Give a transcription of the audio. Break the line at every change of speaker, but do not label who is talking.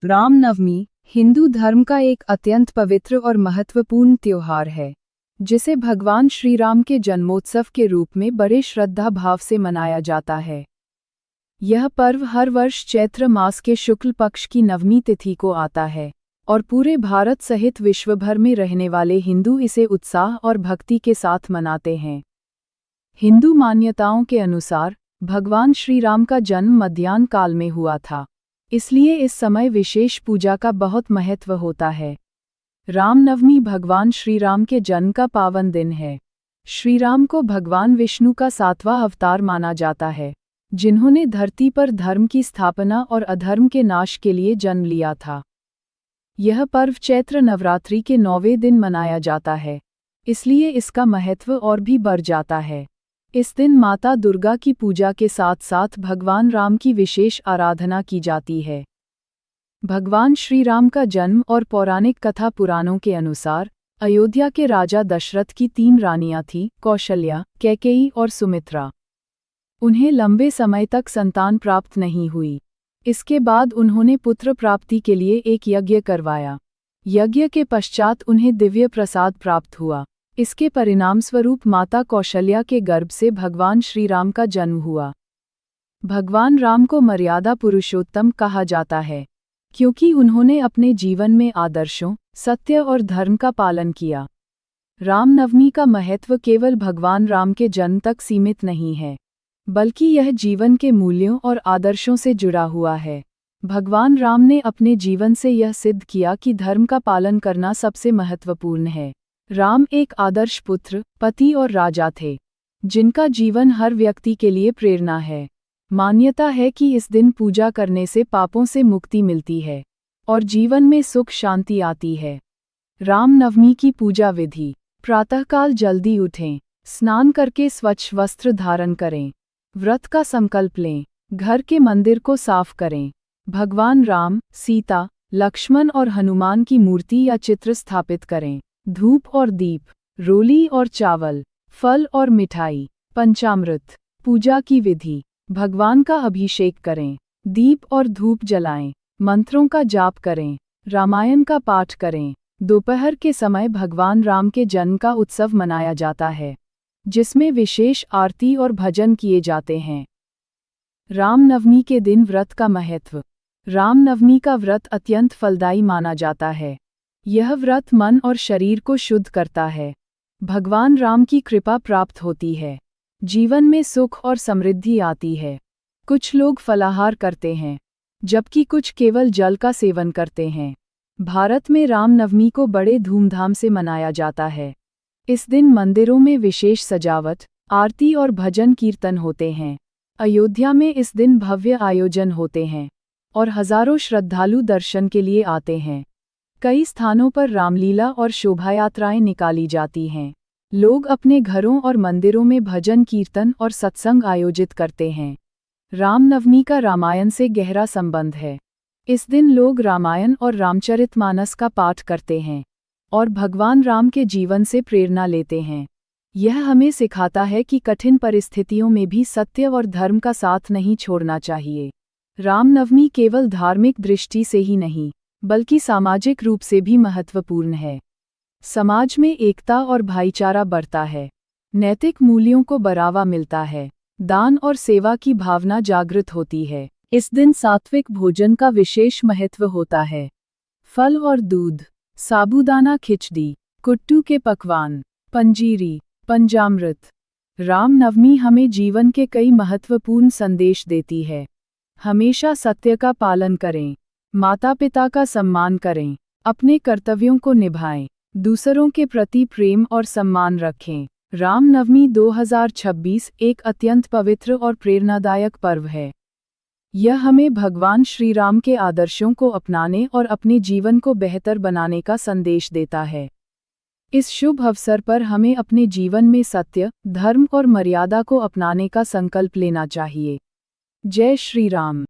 रामनवमी हिंदू धर्म का एक अत्यंत पवित्र और महत्वपूर्ण त्योहार है, जिसे भगवान श्री राम के जन्मोत्सव के रूप में बड़े श्रद्धा भाव से मनाया जाता है। यह पर्व हर वर्ष चैत्र मास के शुक्ल पक्ष की नवमी तिथि को आता है और पूरे भारत सहित विश्व भर में रहने वाले हिंदू इसे उत्साह और भक्ति के साथ मनाते हैं। हिंदू मान्यताओं के अनुसार भगवान श्री राम का जन्म मध्याह्न काल में हुआ था, इसलिए इस समय विशेष पूजा का बहुत महत्व होता है। रामनवमी भगवान श्री राम के जन्म का पावन दिन है। श्री राम को भगवान विष्णु का 7वां अवतार माना जाता है, जिन्होंने धरती पर धर्म की स्थापना और अधर्म के नाश के लिए जन्म लिया था। यह पर्व चैत्र नवरात्रि के 9वें दिन मनाया जाता है, इसलिए इसका महत्व और भी बढ़ जाता है। इस दिन माता दुर्गा की पूजा के साथ साथ भगवान राम की विशेष आराधना की जाती है। भगवान श्री राम का जन्म और पौराणिक कथा पुराणों के अनुसार अयोध्या के राजा दशरथ की 3 रानियां थीं, कौशल्या, कैकेयी और सुमित्रा। उन्हें लंबे समय तक संतान प्राप्त नहीं हुई। इसके बाद उन्होंने पुत्र प्राप्ति के लिए एक यज्ञ करवाया। यज्ञ के पश्चात उन्हें दिव्य प्रसाद प्राप्त हुआ। इसके परिणामस्वरूप माता कौशल्या के गर्भ से भगवान श्री राम का जन्म हुआ। भगवान राम को मर्यादा पुरुषोत्तम कहा जाता है, क्योंकि उन्होंने अपने जीवन में आदर्शों, सत्य और धर्म का पालन किया। रामनवमी का महत्व केवल भगवान राम के जन्म तक सीमित नहीं है, बल्कि यह जीवन के मूल्यों और आदर्शों से जुड़ा हुआ है। भगवान राम ने अपने जीवन से यह सिद्ध किया कि धर्म का पालन करना सबसे महत्वपूर्ण है। राम एक आदर्श पुत्र, पति और राजा थे, जिनका जीवन हर व्यक्ति के लिए प्रेरणा है। मान्यता है कि इस दिन पूजा करने से पापों से मुक्ति मिलती है और जीवन में सुख शांति आती है। रामनवमी की पूजा विधि: प्रातःकाल जल्दी उठें, स्नान करके स्वच्छ वस्त्र धारण करें, व्रत का संकल्प लें, घर के मंदिर को साफ करें, भगवान राम, सीता, लक्ष्मण और हनुमान की मूर्ति या चित्र स्थापित करें, धूप और दीप, रोली और चावल, फल और मिठाई, पंचामृत। पूजा की विधि: भगवान का अभिषेक करें, दीप और धूप जलाएं, मंत्रों का जाप करें, रामायण का पाठ करें। दोपहर के समय भगवान राम के जन्म का उत्सव मनाया जाता है, जिसमें विशेष आरती और भजन किए जाते हैं। रामनवमी के दिन व्रत का महत्व: रामनवमी का व्रत अत्यंत फलदायी माना जाता है। यह व्रत मन और शरीर को शुद्ध करता है। भगवान राम की कृपा प्राप्त होती है, जीवन में सुख और समृद्धि आती है। कुछ लोग फलाहार करते हैं, जबकि कुछ केवल जल का सेवन करते हैं। भारत में रामनवमी को बड़े धूमधाम से मनाया जाता है। इस दिन मंदिरों में विशेष सजावट, आरती और भजन कीर्तन होते हैं। अयोध्या में इस दिन भव्य आयोजन होते हैं और हजारों श्रद्धालु दर्शन के लिए आते हैं। कई स्थानों पर रामलीला और शोभायात्राएं निकाली जाती हैं। लोग अपने घरों और मंदिरों में भजन कीर्तन और सत्संग आयोजित करते हैं। रामनवमी का रामायण से गहरा संबंध है। इस दिन लोग रामायण और रामचरितमानस का पाठ करते हैं और भगवान राम के जीवन से प्रेरणा लेते हैं। यह हमें सिखाता है कि कठिन परिस्थितियों में भी सत्य और धर्म का साथ नहीं छोड़ना चाहिए। रामनवमी केवल धार्मिक दृष्टि से ही नहीं, बल्कि सामाजिक रूप से भी महत्वपूर्ण है। समाज में एकता और भाईचारा बढ़ता है, नैतिक मूल्यों को बढ़ावा मिलता है, दान और सेवा की भावना जागृत होती है। इस दिन सात्विक भोजन का विशेष महत्व होता है। फल और दूध, साबूदाना खिचड़ी, कुट्टू के पकवान, पंजीरी, पंचामृत। रामनवमी हमें जीवन के कई महत्वपूर्ण संदेश देती है। हमेशा सत्य का पालन करें, माता पिता का सम्मान करें, अपने कर्तव्यों को निभाएं, दूसरों के प्रति प्रेम और सम्मान रखें। रामनवमी 2026 एक अत्यंत पवित्र और प्रेरणादायक पर्व है। यह हमें भगवान श्री राम के आदर्शों को अपनाने और अपने जीवन को बेहतर बनाने का संदेश देता है। इस शुभ अवसर पर हमें अपने जीवन में सत्य, धर्म और मर्यादा को अपनाने का संकल्प लेना चाहिए। जय श्री राम।